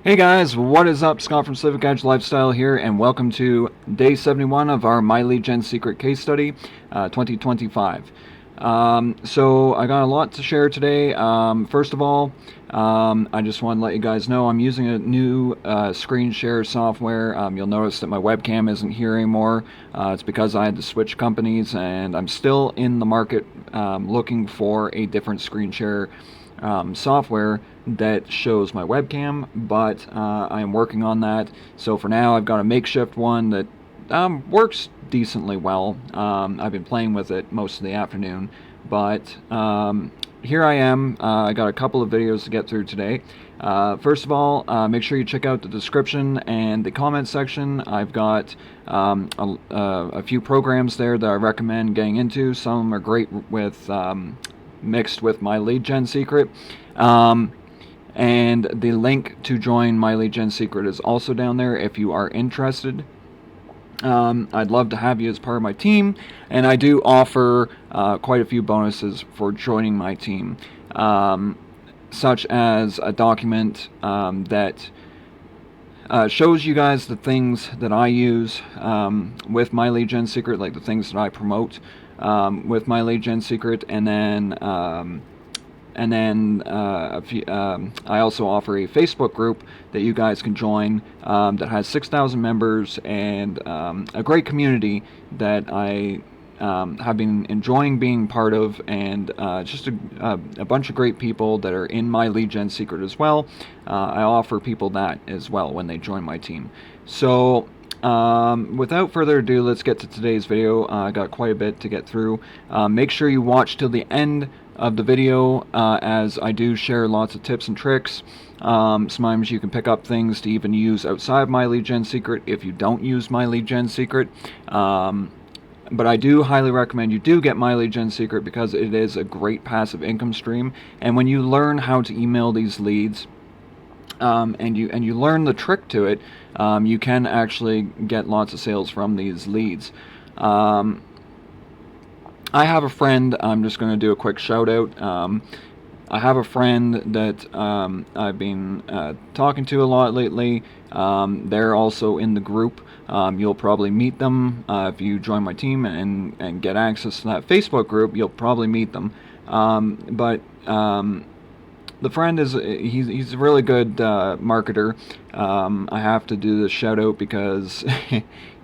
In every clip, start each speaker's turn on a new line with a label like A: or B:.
A: Hey guys, what is up? Scott from Civic Edge Lifestyle here, and welcome to day 71 of our My Lead Gen Secret Case Study 2025. So I got a lot to share today. First of all, I just want to let you guys know I'm using a new screen share software. You'll notice that my webcam isn't here anymore. It's because I had to switch companies, and I'm still in the market looking for a different screen share software that shows my webcam, but I am working on that. So for now, I've got a makeshift one that works decently well. I've been playing with it most of the afternoon, but here I am. I got a couple of videos to get through today. First of all, make sure you check out the description and the comment section. I've got a few programs there that I recommend getting into. Some of them are great with mixed with My Lead Gen Secret. And the link to join My Lead Gen Secret is also down there if you are interested. I'd love to have you as part of my team, and I do offer quite a few bonuses for joining my team, such as a document that shows you guys the things that I use with My Lead Gen Secret, like the things that I promote with My Lead Gen Secret, and then I also offer a Facebook group that you guys can join that has 6,000 members and a great community that I have been enjoying being part of, and just a bunch of great people that are in My Lead Gen Secret as well. I offer people that as well when they join my team. So without further ado, let's get to today's video. I got quite a bit to get through. Make sure you watch till the end of the video, as I do share lots of tips and tricks. Sometimes you can pick up things to even use outside of My Lead Gen Secret if you don't use My Lead Gen Secret. But I do highly recommend you do get My Lead Gen Secret because it is a great passive income stream. And when you learn how to email these leads, and you learn the trick to it, you can actually get lots of sales from these leads. I have a friend, I'm just going to do a quick shout out. I have a friend that I've been talking to a lot lately. They're also in the group. You'll probably meet them if you join my team and get access to that Facebook group. You'll probably meet them. But the friend he's a really good marketer. I have to do this shout out because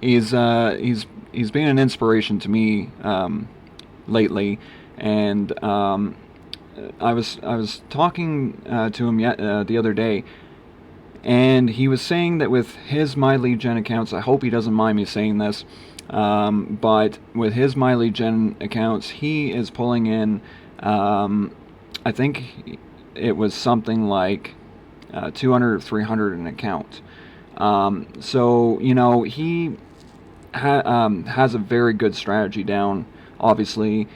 A: he's been an inspiration to me lately, and I was talking to him the other day, and he was saying that with his My Lead Gen accounts, I hope he doesn't mind me saying this, but with his My Lead Gen accounts, he is pulling in, I think it was something like 200 or 300 an account. So you know, he has a very good strategy down, obviously,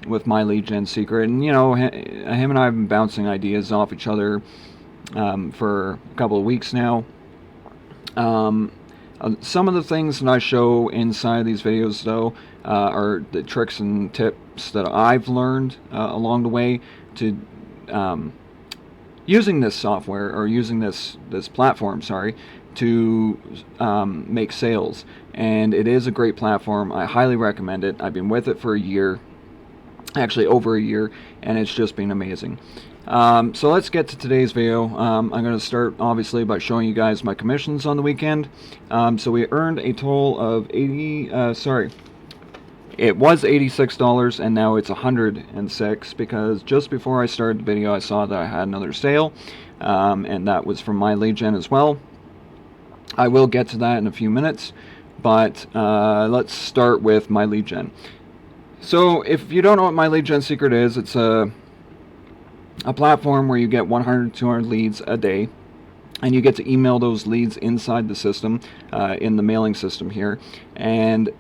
A: with My Lead Gen Secret, and you know, him and I have been bouncing ideas off each other for a couple of weeks now. Some of the things that I show inside these videos, though, are the tricks and tips that I've learned along the way to using this software, or using this platform, sorry, to make sales. And it is a great platform. I highly recommend it. I've been with it for a year, actually over a year, and it's just been amazing. So let's get to today's video. I'm going to start obviously by showing you guys my commissions on the weekend. So we earned a total of it was $86, and now it's $106, because just before I started the video I saw that I had another sale, and that was from My Lead Gen as well. I will get to that in a few minutes, but let's start with My Lead Gen. So if you don't know what My Lead Gen Secret is, it's a platform where you get 100 to 200 leads a day, and you get to email those leads inside the system, in the mailing system here. And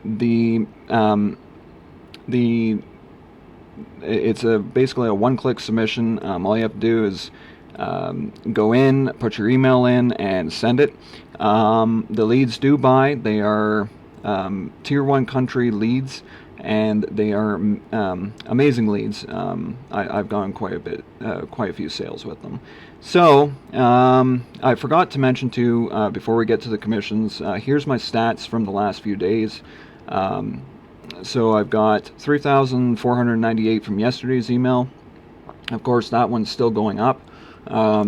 A: it's basically a one-click submission. All you have to do is go in, put your email in, and send it. The leads do buy. They are tier 1 country leads, and they are amazing leads. I've gone quite a few sales with them. So I forgot to mention too, before we get to the commissions, here's my stats from the last few days. So I've got 3,498 from yesterday's email. Of course, that one's still going up.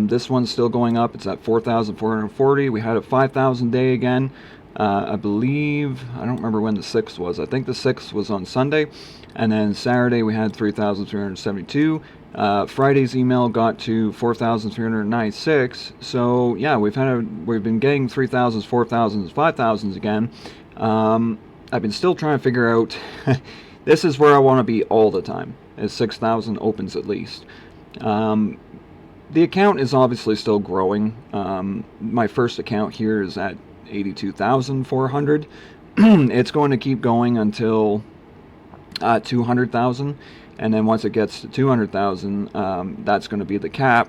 A: This one's still going up. It's at 4,440. We had a 5,000 day again. I believe, I don't remember when the 6th was. I think the 6th was on Sunday. And then Saturday we had 3,372. Friday's email got to 4,396. So yeah, we've been getting 3,000s, 4,000s, 5,000s again. I've been still trying to figure out, this is where I want to be all the time, is 6,000 opens at least. The account is obviously still growing. My first account here is at 82,400. It's going to keep going until 200,000, and then once it gets to 200,000, that's going to be the cap.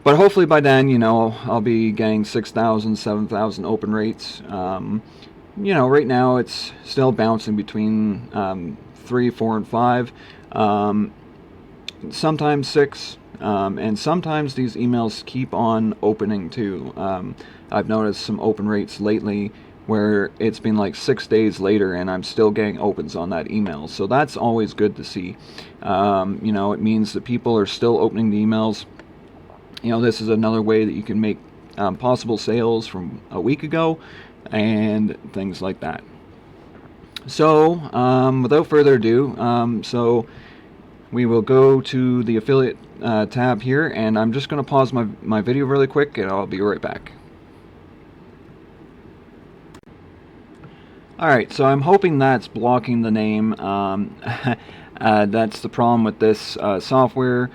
A: But hopefully by then, you know, I'll be getting 6,000, 7,000 open rates. You know, right now it's still bouncing between 3, 4, and 5. Sometimes 6. And sometimes these emails keep on opening too. I've noticed some open rates lately where it's been like 6 days later and I'm still getting opens on that email. So that's always good to see. You know, it means that people are still opening the emails. You know, this is another way that you can make possible sales from a week ago and things like that. So without further ado, so we will go to the affiliate tab here, and I'm just going to pause my video really quick and I'll be right back. Alright, so I'm hoping that's blocking the name. That's the problem with this software.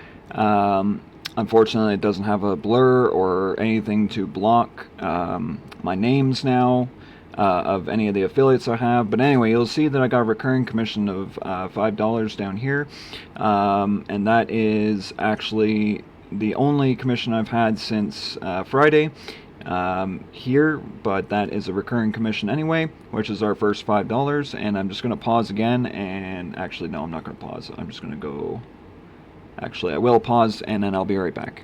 A: Unfortunately, it doesn't have a blur or anything to block my names now of any of the affiliates I have. But anyway, you'll see that I got a recurring commission of $5 down here, and that is actually the only commission I've had since Friday here, but that is a recurring commission anyway, which is our first $5. And I'm just going to pause again, and actually no, I'm not going to pause. I'm just going to go, actually I will pause and then I'll be right back.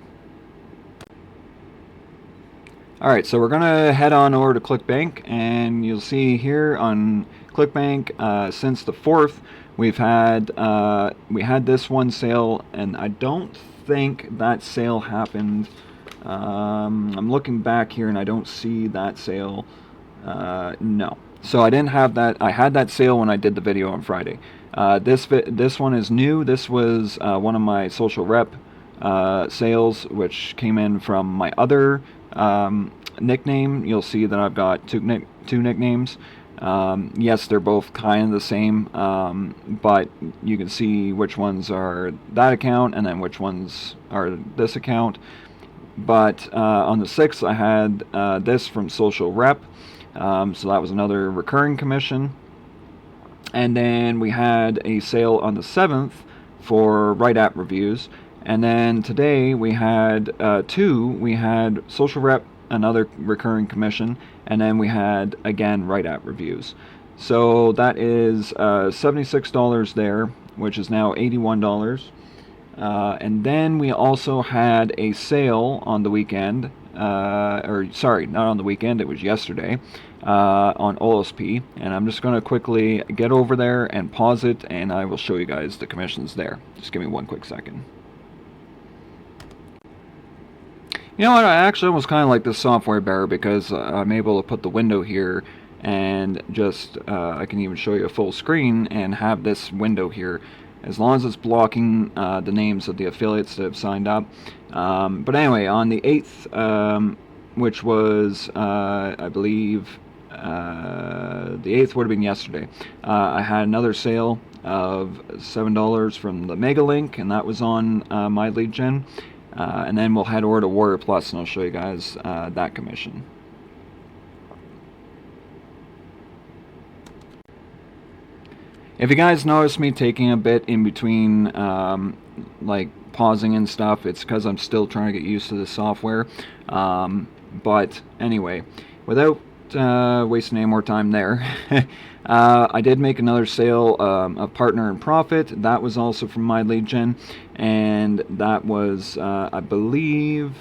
A: Alright, so we're going to head on over to ClickBank, and you'll see here on ClickBank, since the 4th, we had this one sale, and I don't think that sale happened. I'm looking back here and I don't see that sale. No. So I didn't have that. I had that sale when I did the video on Friday. This one is new. This was one of my social rep sales, which came in from my other nickname. You'll see that I've got two nicknames. Yes, they're both kind of the same, but you can see which ones are that account and then which ones are this account. But on the 6th, I had this from social rep, so that was another recurring commission. And then we had a sale on the 7th for Right App reviews. And then today we had two. We had social rep, another recurring commission, and then we had again Right App reviews. So that is $76 there, which is now $81. And then we also had a sale on the weekend, or sorry, not on the weekend, it was yesterday, on OLSP. And I'm just going to quickly get over there and pause it, and I will show you guys the commissions there. Just give me one quick second. You know what, I actually almost kind of like this software better because I'm able to put the window here and just, I can even show you a full screen and have this window here, as long as it's blocking the names of the affiliates that have signed up. But anyway, on the 8th, which was, I believe, the 8th would have been yesterday, I had another sale of $7 from the Mega Link, and that was on my lead gen. And then we'll head over to Warrior Plus, and I'll show you guys that commission. If you guys notice me taking a bit in between, like pausing and stuff, it's because I'm still trying to get used to the software. But anyway, without wasting any more time there. I did make another sale of Partner in Profit. That was also from my lead gen, and that was, I believe,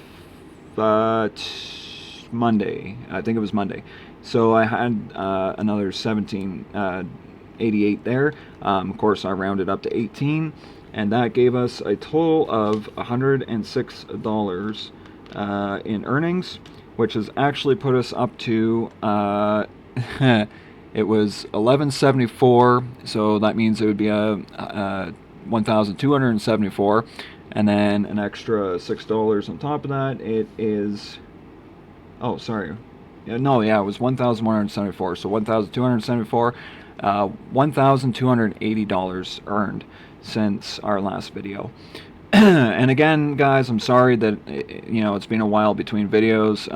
A: Monday. I think it was Monday. So I had another 1788 there. Of course, I rounded up to 18, and that gave us a total of $106 in earnings, which has actually put us up to it was 1174, so that means it would be a 1274, and then an extra $6 on top of that. It is, oh, sorry, no, yeah, it was 1174, so 1274, $1,280 earned since our last video. And again, guys, I'm sorry that it's been a while between videos.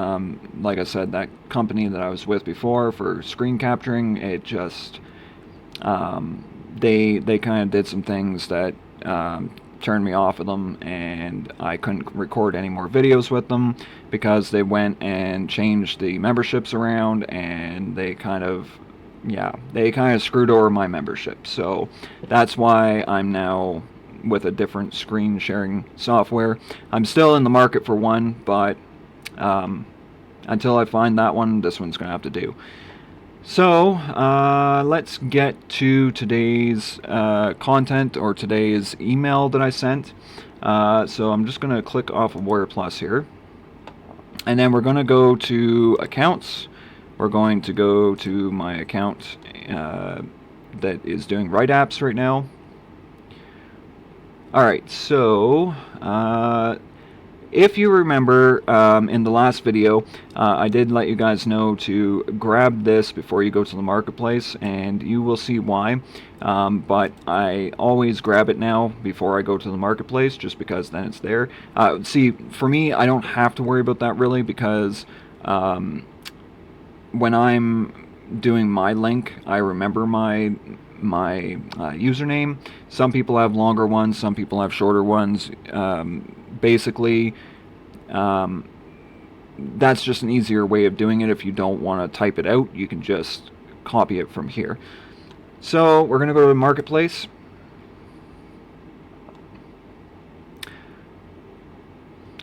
A: Like I said, that company that I was with before for screen capturing, it just they kind of did some things that turned me off of them, and I couldn't record any more videos with them because they went and changed the memberships around, and they kind of screwed over my membership. So that's why I'm now with a different screen sharing software. I'm still in the market for one, but until I find that one, this one's gonna have to do. So let's get to today's content, or today's email that I sent. So I'm just gonna click off of Warrior Plus here, and then we're gonna go to accounts. We're going to go to my account that is doing Right Apps right now. Alright, so if you remember in the last video, I did let you guys know to grab this before you go to the marketplace, and you will see why. But I always grab it now before I go to the marketplace, just because then it's there. See, for me, I don't have to worry about that really, because when I'm doing my link, I remember my username. Some people have longer ones, some people have shorter ones. Basically, that's just an easier way of doing it. If you don't want to type it out, you can just copy it from here. So we're going to go to the marketplace.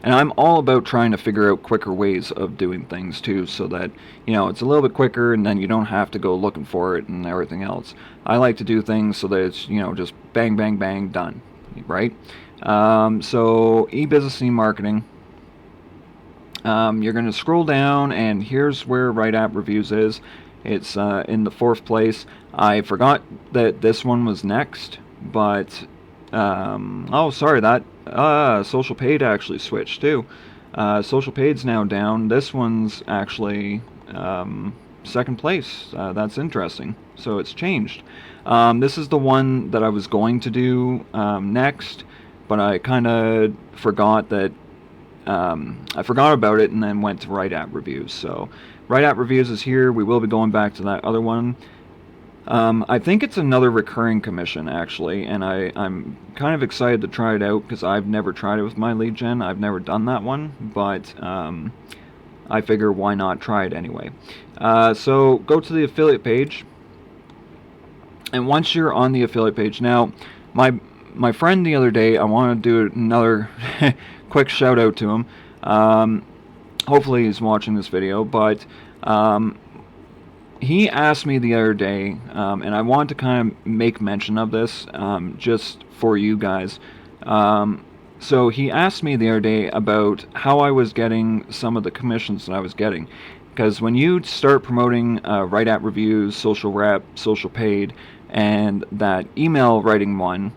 A: And I'm all about trying to figure out quicker ways of doing things too, so that it's a little bit quicker, and then you don't have to go looking for it and everything else. I like to do things so that it's just bang bang bang done, right? So e-business, e-marketing. You're going to scroll down, and here's where Right App Reviews is. It's in the 4th place. I forgot that this one was next, but oh, sorry, that Social Paid actually switched too. Social Paid's now down. This one's actually 2nd place. That's interesting. So it's changed. This is the one that I was going to do next, but I kind of forgot that. I forgot about it and then went to Right App Reviews. So Right App Reviews is here. We will be going back to that other one. I think it's another recurring commission, actually, and I'm kind of excited to try it out because I've never tried it with my lead gen. I've never done that one, but I figure why not try it anyway. So go to the affiliate page, and once you're on the affiliate page, now my friend the other day, I want to do another quick shout out to him. Hopefully he's watching this video, but he asked me the other day, and I want to kind of make mention of this just for you guys. So he asked me the other day about how I was getting some of the commissions that I was getting. Because when you start promoting Right App Reviews, Social Rep, Social Paid, and that email writing one,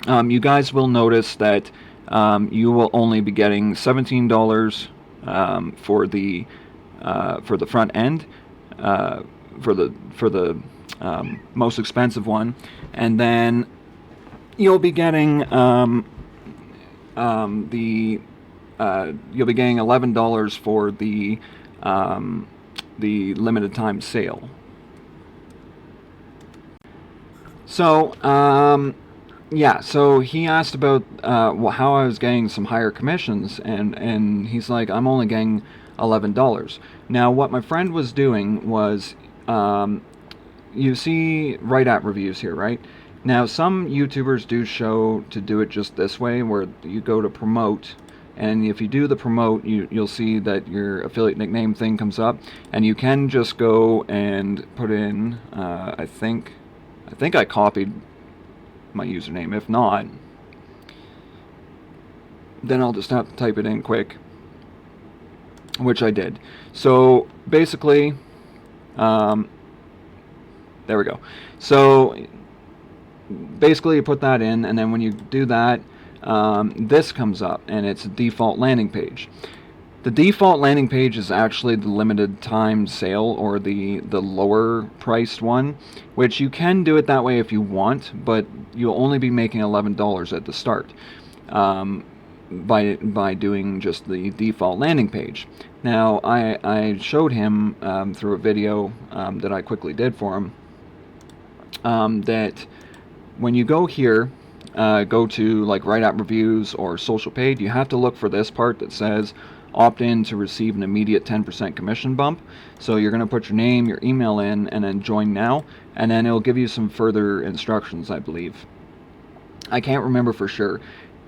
A: you guys will notice that you will only be getting $17 for the front end. For the most expensive one, and then you'll be getting you'll be getting $11 for the limited time sale. So Yeah, so he asked about how I was getting some higher commissions, and he's like, I'm only getting $11. Now, what my friend was doing was, um, you see right at reviews here, right? Now, some YouTubers do show to do it just this way, where you go to promote, and if you do the promote, you'll see that your affiliate nickname thing comes up, and you can just go and put in. I think I copied my username. If not, then I'll just have to type it in quick, which I did. So basically, um, there we go. So basically, you put that in, and then when you do that, this comes up, and it's a default landing page. The default landing page is actually the limited time sale, or the lower priced one, which you can do it that way if you want, but you'll only be making $11 at the start. By doing just the default landing page. Now, I showed him through a video that I quickly did for him that when you go here, go to like Write Out Reviews or Social Paid, you have to look for this part that says opt in to receive an immediate 10% commission bump. So you're going to put your name, your email in, and then join now, and then it'll give you some further instructions, I believe. I can't remember for sure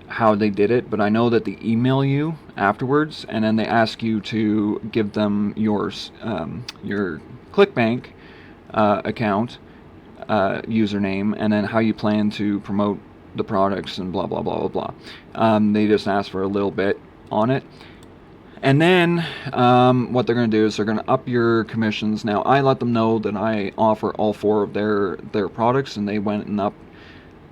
A: how they did it, but I know that they email you afterwards, and then they ask you to give them your ClickBank account username, and then how you plan to promote the products and blah blah blah blah blah. They just ask for a little bit on it, and then what they're going to do is they're going to up your commissions. Now, I let them know that I offer all 4 of their products, and they went and upped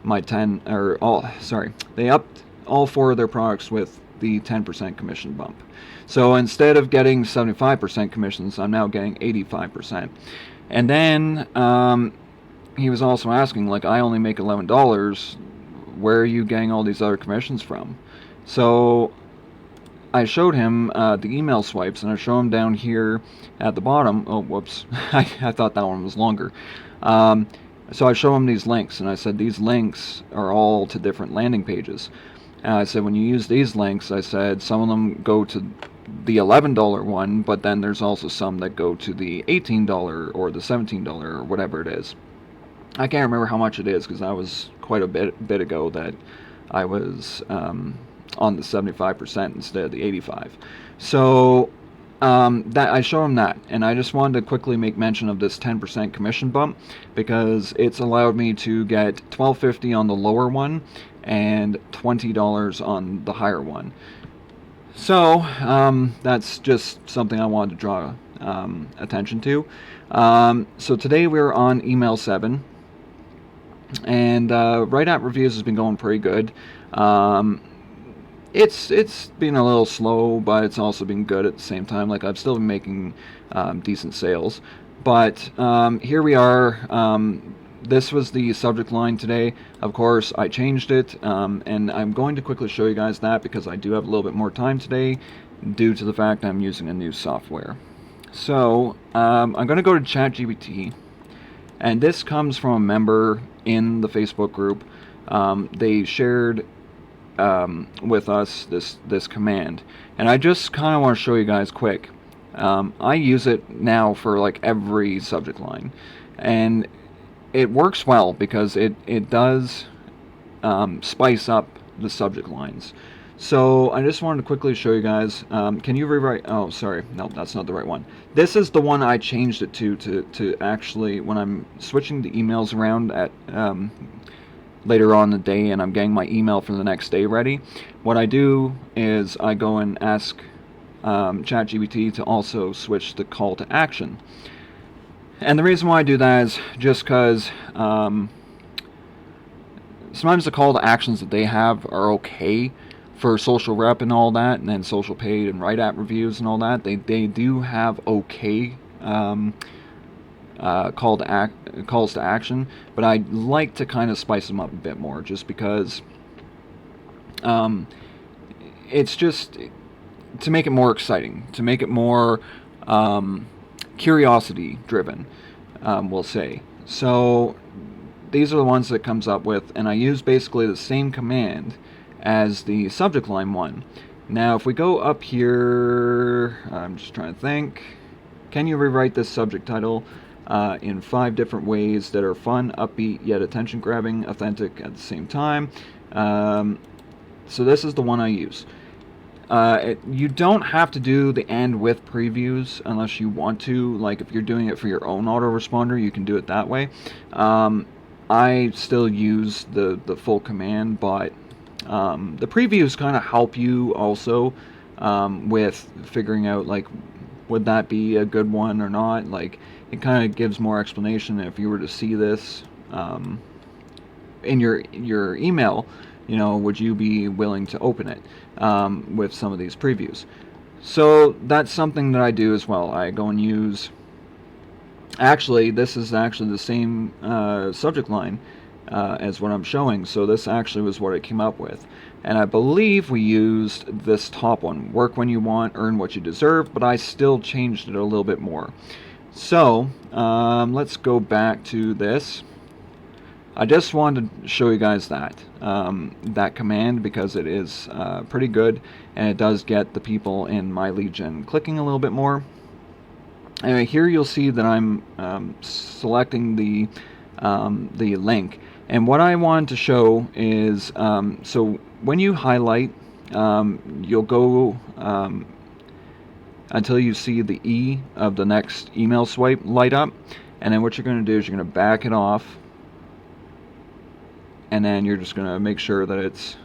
A: my 10 or all sorry they upped all 4 of their products with the 10% commission bump. So instead of getting 75% commissions, I'm now getting 85%. And then he was also asking, like, I only make $11. Where are you getting all these other commissions from? So I showed him the email swipes, and I show him down here at the bottom. Oh, whoops. I thought that one was longer. So I show him these links, and I said, these links are all to different landing pages. And I said, when you use these links, I said, some of them go to the $11 one, but then there's also some that go to the $18 or the $17 or whatever it is. I can't remember how much it is, because that was quite a bit ago that I was on the 75% instead of the 85. So that I show him that, and I just wanted to quickly make mention of this 10% commission bump, because it's allowed me to get $12.50 on the lower one and $20 on the higher one. So that's just something I wanted to draw attention to. So today we're on email 7, and Write Out Reviews has been going pretty good. It's been a little slow, but it's also been good at the same time. Like, I've still been making decent sales, but here we are. This was the subject line today. Of course, I changed it, and I'm going to quickly show you guys that, because I do have a little bit more time today due to the fact I'm using a new software. So I'm going to go to ChatGPT, and this comes from a member in the Facebook group. They shared with us this command, and I just kind of want to show you guys quick. I use it now for like every subject line, and it works well because it does spice up the subject lines. So I just wanted to quickly show you guys. Can you rewrite? Oh, sorry, no, that's not the right one. This is the one I changed it to actually, when I'm switching the emails around at later on in the day, and I'm getting my email for the next day ready, what I do is I go and ask ChatGPT to also switch the call to action. And the reason why I do that is just because sometimes the call to actions that they have are okay for social rep and all that, and then social paid and Write Out Reviews and all that. They do have okay calls to action, but I like to kind of spice them up a bit more, just because it's just to make it more exciting, to make it more curiosity driven, we'll say. So these are the ones that it comes up with, and I use basically the same command as the subject line one. Now if we go up here, I'm just trying to think, can you rewrite this subject title in 5 different ways that are fun, upbeat, yet attention-grabbing, authentic at the same time? So this is the one I use. You don't have to do the and with previews unless you want to. Like if you're doing it for your own autoresponder, you can do it that way. I still use the full command, but the previews kind of help you also with figuring out, like, would that be a good one or not. Like, it kind of gives more explanation if you were to see this in your email. You know, would you be willing to open it with some of these previews? So that's something that I do as well. I go and use, actually this is actually the same subject line as what I'm showing, so this actually was what I came up with. And I believe we used this top one, work when you want, earn what you deserve, but I still changed it a little bit more. So let's go back to this. I just wanted to show you guys that that command, because it is pretty good, and it does get the people in my lead gen clicking a little bit more. Anyway, here you'll see that I'm selecting the link, and what I wanted to show is so when you highlight, you'll go until you see the E of the next email swipe light up, and then what you're going to do is you're going to back it off, and then you're just going to make sure that it's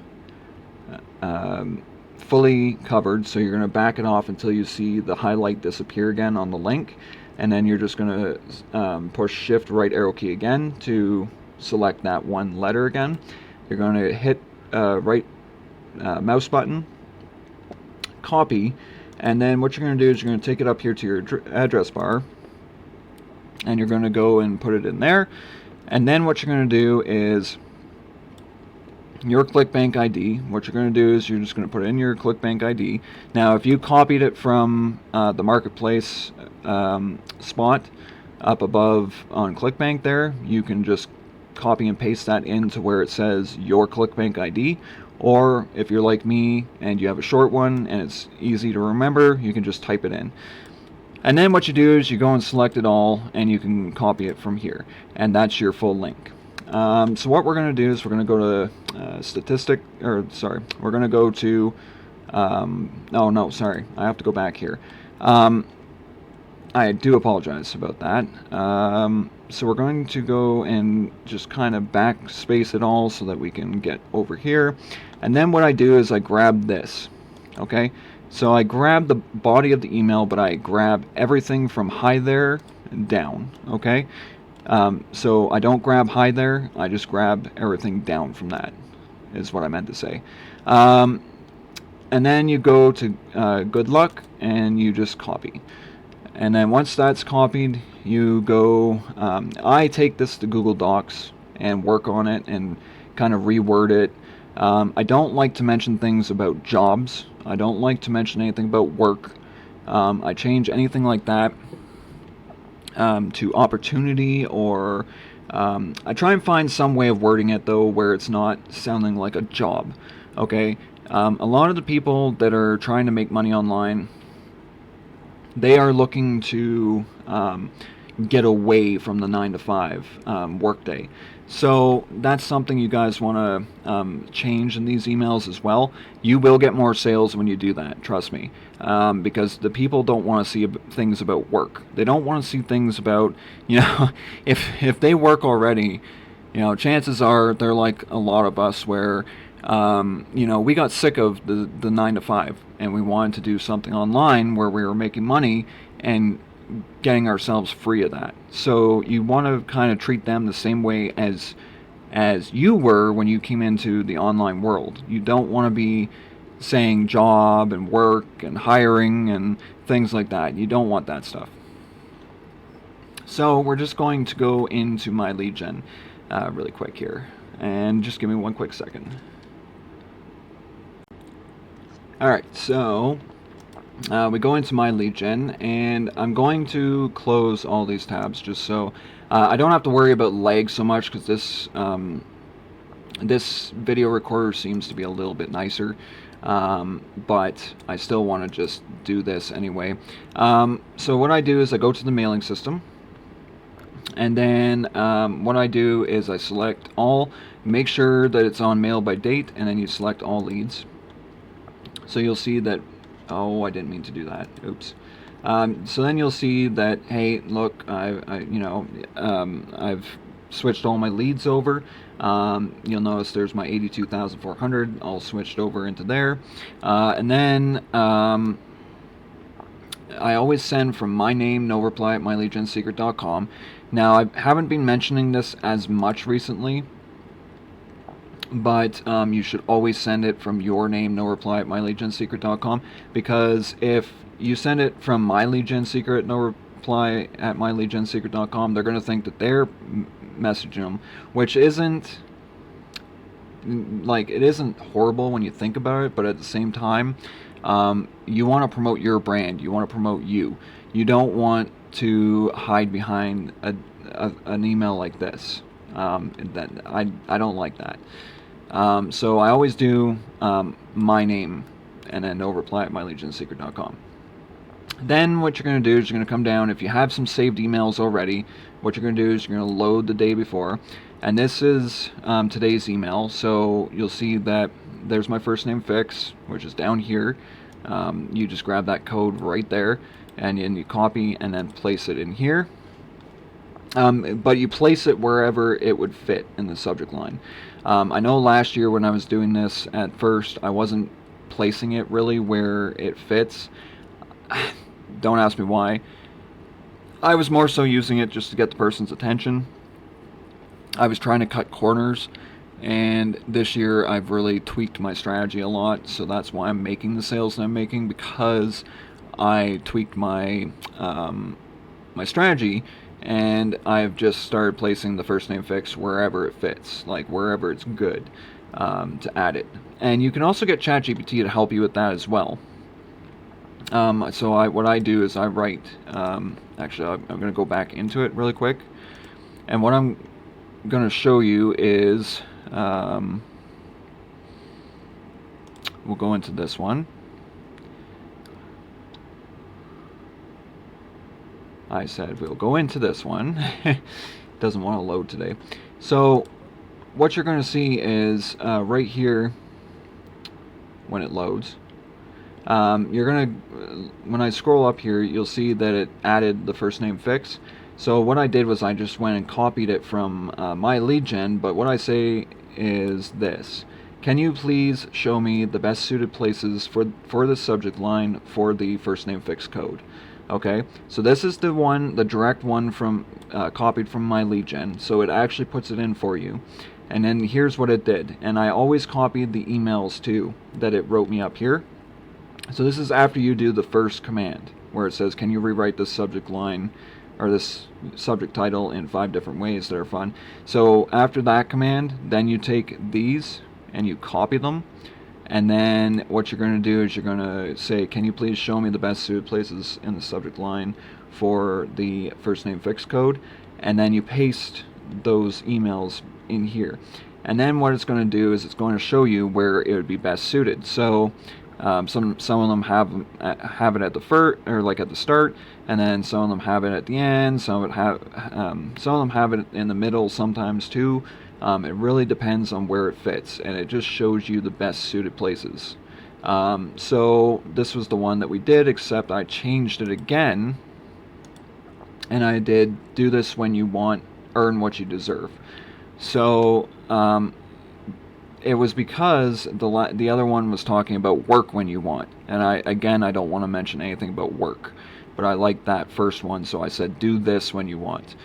A: fully covered. So you're going to back it off until you see the highlight disappear again on the link, and then you're just going to push shift right arrow key again to select that one letter again. You're going to hit right mouse button, copy, and then what you're going to do is you're going to take it up here to your address bar, and you're going to go and put it in there. And then what you're going to do is your ClickBank ID. What you're going to do is you're just going to put in your ClickBank ID. Now if you copied it from the marketplace spot up above on ClickBank there, you can just copy and paste that into where it says your ClickBank ID. Or if you're like me and you have a short one and it's easy to remember, you can just type it in. And then what you do is you go and select it all, and you can copy it from here, and that's your full link. So what we're going to do is we're going to go to we're going to go to oh no, sorry, I have to go back here. I do apologize about that. So we're going to go and just kind of backspace it all so that we can get over here. And then what I do is I grab this. Okay, so I grab the body of the email, but I grab everything from hi there down. Okay, so I don't grab hi there, I just grab everything down from that, is what I meant to say. And then you go to good luck, and you just copy. And then once that's copied, you go, I take this to Google Docs and work on it and kind of reword it. I don't like to mention things about jobs. I don't like to mention anything about work. I change anything like that to opportunity, or I try and find some way of wording it though where it's not sounding like a job. Okay, a lot of the people that are trying to make money online, they are looking to get away from the 9-to-5 workday. So that's something you guys want to change in these emails as well. You will get more sales when you do that, trust me, because the people don't want to see things about work. They don't want to see things about, you know, if they work already, you know, chances are they're like a lot of us where you know, we got sick of the 9-to-5 and we wanted to do something online where we were making money and getting ourselves free of that. So you want to kind of treat them the same way as you were when you came into the online world. You don't want to be saying job and work and hiring and things like that. You don't want that stuff. So we're just going to go into my lead gen really quick here, and just give me one quick second. Alright, so we go into my lead gen, and I'm going to close all these tabs just so I don't have to worry about lag so much, because this video recorder seems to be a little bit nicer, but I still want to just do this anyway. So what I do is I go to the mailing system, and then what I do is I select all, make sure that it's on mail by date, and then you select all leads. So you'll see that, oh, I didn't mean to do that, oops. So then you'll see that, hey, look, I've switched all my leads over. You'll notice there's my 82,400 all switched over into there. And then I always send from my name, no reply at myleadgensecret.com. Now, I haven't been mentioning this as much recently, but you should always send it from your name, no reply at myleadgensecret.com, because if you send it from myleadgensecret, no reply at myleadgensecret.com, they're going to think that they're messaging them, which isn't, like, it isn't horrible when you think about it, but at the same time, you want to promote your brand, you want to promote you. You don't want to hide behind an email like this. That I don't like that. So I always do my name and then no reply at myleadgensecret.com. Then what you're going to do is you're going to come down, if you have some saved emails already, what you're going to do is you're going to load the day before, and this is today's email. So you'll see that there's my first name fix, which is down here. You just grab that code right there, and then you copy and then place it in here. But you place it wherever it would fit in the subject line. I know last year when I was doing this at first, I wasn't placing it really where it fits. Don't ask me why. I was more so using it just to get the person's attention. I was trying to cut corners, and this year I've really tweaked my strategy a lot, so that's why I'm making the sales that I'm making, because I tweaked my my strategy, and I've just started placing the first name fix wherever it fits, like wherever it's good, to add it. And you can also get ChatGPT to help you with that as well. So what I do is I write, actually I'm going to go back into it really quick, and what I'm going to show you is, we'll go into this one. I said we'll go into this one. Doesn't want to load today. So what you're going to see is right here when it loads, you're going to, when I scroll up here, you'll see that it added the first name fix. So what I did was I just went and copied it from my lead gen, but what I say is this: can you please show me the best suited places for the subject line for the first name fix code? Okay, so this is the one, the direct one from copied from my lead gen, so it actually puts it in for you. And then here's what it did, and I always copied the emails too that it wrote me up here. So this is after you do the first command where it says, can you rewrite this subject line or this subject title in 5 different ways that are fun. So after that command, then you take these and you copy them, and then what you're going to do is you're going to say, can you please show me the best suited places in the subject line for the first name fix code, and then you paste those emails in here. And then what it's going to do is it's going to show you where it would be best suited. So some of them have it at the first, or like at the start, and then some of them have it at the end. Some of them have it in the middle sometimes too. It really depends on where it fits, and it just shows you the best suited places. So this was the one that we did, except I changed it again, and I did do this when you want, earn what you deserve. So it was because the other one was talking about work when you want, and I don't want to mention anything about work, but I like that first one, so I said do this when you want.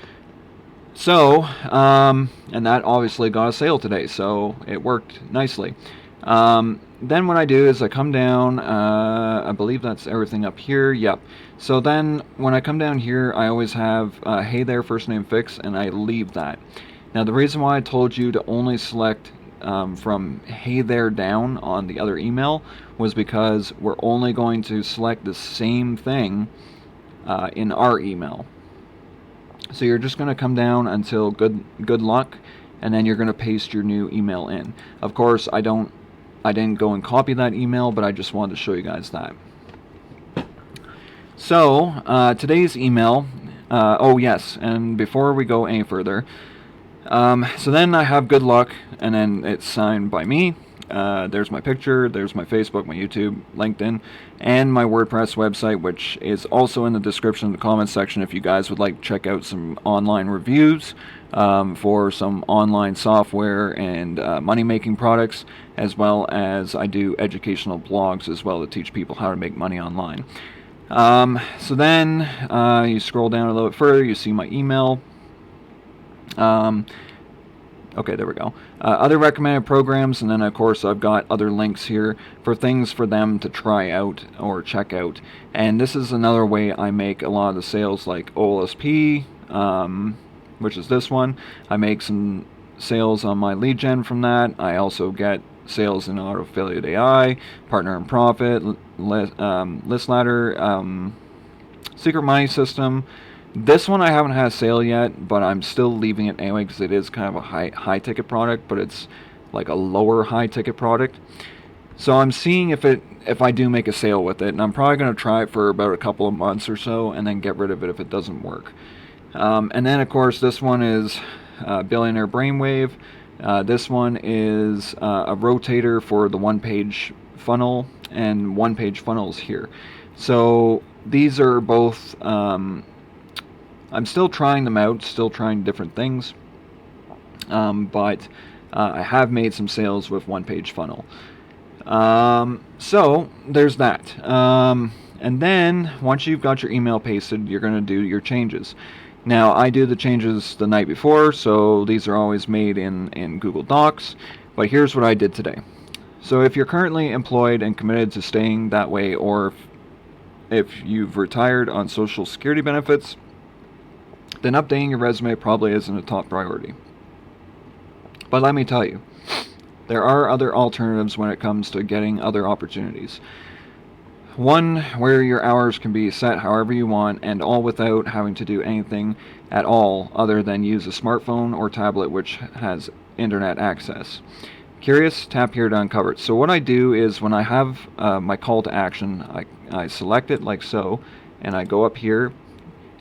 A: So and that obviously got a sale today, so it worked nicely. Then what I do is I come down, I believe that's everything up here, yep. So then when I come down here, I always have hey there first name fix, and I leave that. Now the reason why I told you to only select from hey there down on the other email was because we're only going to select the same thing in our email. So you're just going to come down until good luck, and then you're going to paste your new email in. Of course, I didn't go and copy that email, but I just wanted to show you guys that. So today's email, oh yes, and before we go any further, so then I have good luck, and then it's signed by me. There's my picture, there's my Facebook, my YouTube, LinkedIn, and my WordPress website, which is also in the description of the comments section if you guys would like to check out some online reviews for some online software and money-making products, as well as I do educational blogs as well to teach people how to make money online. So then you scroll down a little bit further, you see my email. Okay, there we go. Other recommended programs, and then of course I've got other links here for things for them to try out or check out. And this is another way I make a lot of the sales, like OLSP, which is this one. I make some sales on my lead gen from that. I also get sales in Auto Affiliate AI, Partner and Profit, List Ladder, Secret Money System. This one I haven't had a sale yet, but I'm still leaving it anyway because it is kind of a high ticket product, but it's like a lower high ticket product. So I'm seeing if I do make a sale with it, and I'm probably going to try it for about a couple of months or so, and then get rid of it if it doesn't work. And then of course this one is Billionaire Brainwave. This one is a rotator for the one-page funnel, and one-page funnels here. So these are both. I'm still trying them out, still trying different things, but I have made some sales with one-page funnel. So there's that. And then once you've got your email pasted, you're going to do your changes. Now I do the changes the night before, so these are always made in Google Docs, but here's what I did today. So if you're currently employed and committed to staying that way, or if you've retired on Social Security benefits, then updating your resume probably isn't a top priority. But let me tell you, there are other alternatives when it comes to getting other opportunities. One where your hours can be set however you want, and all without having to do anything at all other than use a smartphone or tablet which has internet access. Curious? Tap here to uncover it. So what I do is when I have my call to action, I select it like so, and I go up here,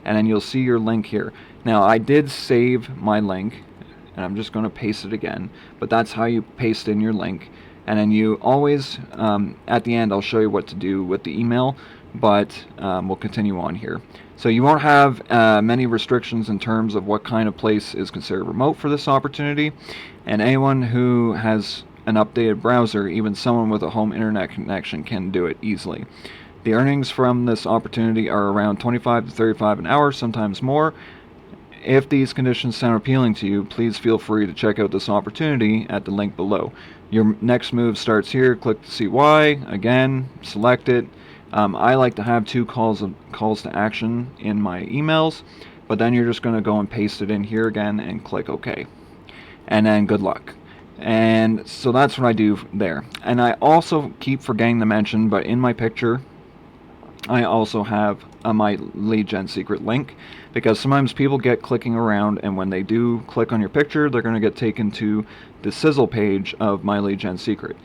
A: and then you'll see your link here. Now I did save my link, and I'm just going to paste it again, but that's how you paste in your link. And then you always, at the end I'll show you what to do with the email, but we'll continue on here. So you won't have many restrictions in terms of what kind of place is considered remote for this opportunity, and anyone who has an updated browser, even someone with a home internet connection, can do it easily. The earnings from this opportunity are around $25 to $35 an hour, sometimes more. If these conditions sound appealing to you, please feel free to check out this opportunity at the link below. Your next move starts here. Click to see why. Again, select it. I like to have 2 calls to action in my emails, but then you're just going to go and paste it in here again and click OK. And then good luck. And so that's what I do there. And I also keep forgetting to mention, but in my picture, I also have my lead gen secret link, because sometimes people get clicking around, and when they do click on your picture, they're going to get taken to the sizzle page of my lead gen secret.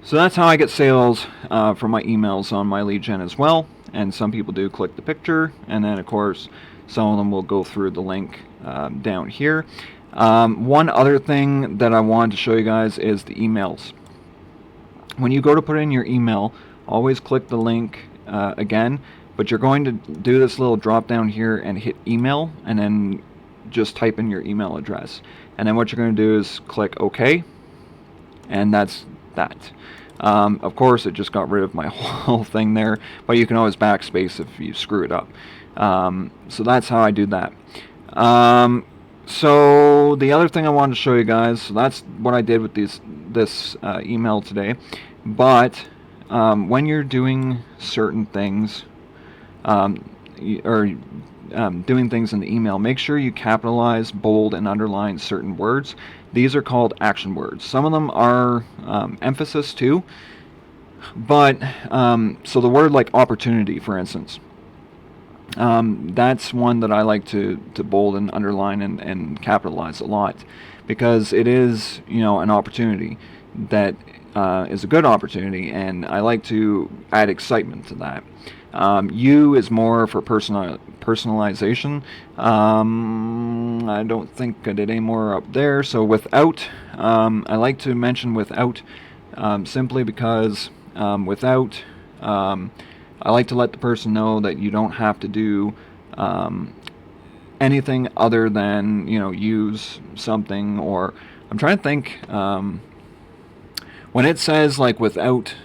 A: So that's how I get sales from my emails on my lead gen as well. And some people do click the picture, and then of course some of them will go through the link down here. One other thing that I wanted to show you guys is the emails. When you go to put in your email, always click the link again, but you're going to do this little drop down here and hit email, and then just type in your email address. And then what you're going to do is click OK, and that's that. Of course, it just got rid of my whole thing there, but you can always backspace if you screw it up. So that's how I do that. So the other thing I wanted to show you guys, so that's what I did with this email today. But when you're doing certain things, or doing things in the email, make sure you capitalize, bold, and underline certain words. These are called action words. Some of them are emphasis too, but so the word like opportunity, for instance, that's one that I like to bold and underline and capitalize a lot, because it is, an opportunity that is a good opportunity, and I like to add excitement to that. U is more for personalization. I don't think I did any more up there. So without, I like to mention without, simply because without, I like to let the person know that you don't have to do anything other than, use something. Or I'm trying to think, when it says like without,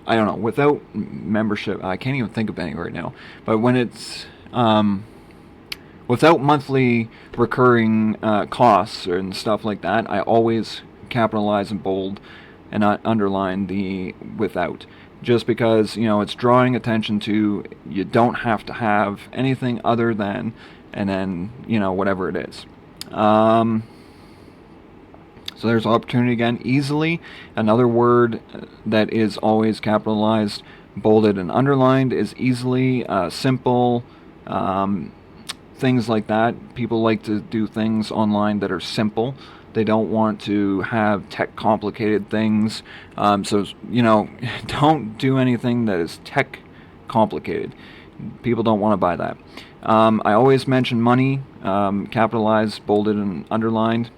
A: I don't know, without membership, I can't even think of any right now, but when it's without monthly recurring costs and stuff like that, I always capitalize and bold and underline the without, just because, it's drawing attention to, you don't have to have anything other than, and then, whatever it is. So there's opportunity again. Easily, another word that is always capitalized, bolded, and underlined is easily. Simple, things like that. People like to do things online that are simple. They don't want to have tech complicated things. So, don't do anything that is tech complicated. People don't want to buy that. I always mention money, capitalized, bolded, and underlined.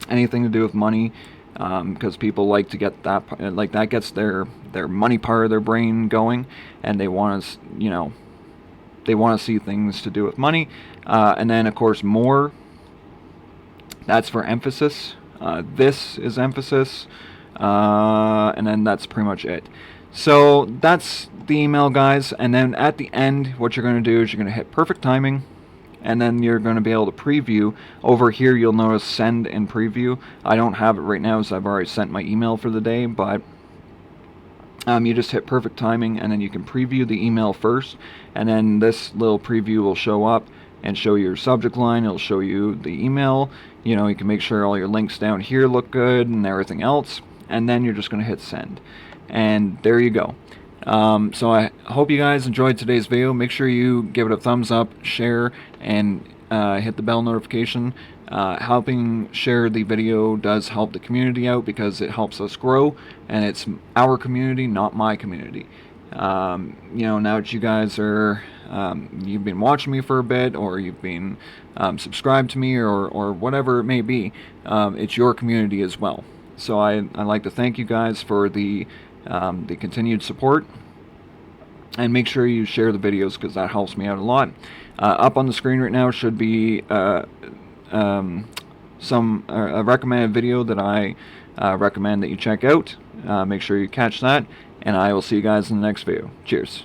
A: Anything to do with money, because people like to get that, like that gets their money part of their brain going, and they want to, they want to see things to do with money. And then of course more, that's for emphasis. This is emphasis, and then that's pretty much it. So that's the email, guys. And then at the end, what you're going to do is you're going to hit perfect timing, and then you're going to be able to preview. Over here you'll notice send and preview. I don't have it right now, so I've already sent my email for the day, but you just hit perfect timing, and then you can preview the email first, and then this little preview will show up and show you your subject line. It'll show you the email. You can make sure all your links down here look good and everything else, and then you're just going to hit send, and there you go. So I hope you guys enjoyed today's video. Make sure you give it a thumbs up, share, and hit the bell notification. Helping share the video does help the community out, because it helps us grow, and it's our community, not my community. Now that you guys are, you've been watching me for a bit, or you've been subscribed to me, or whatever it may be, it's your community as well. So I'd like to thank you guys for the continued support, and make sure you share the videos, because that helps me out a lot. Up on the screen right now should be a recommended video that I recommend that you check out. Make sure you catch that, and I will see you guys in the next video. Cheers.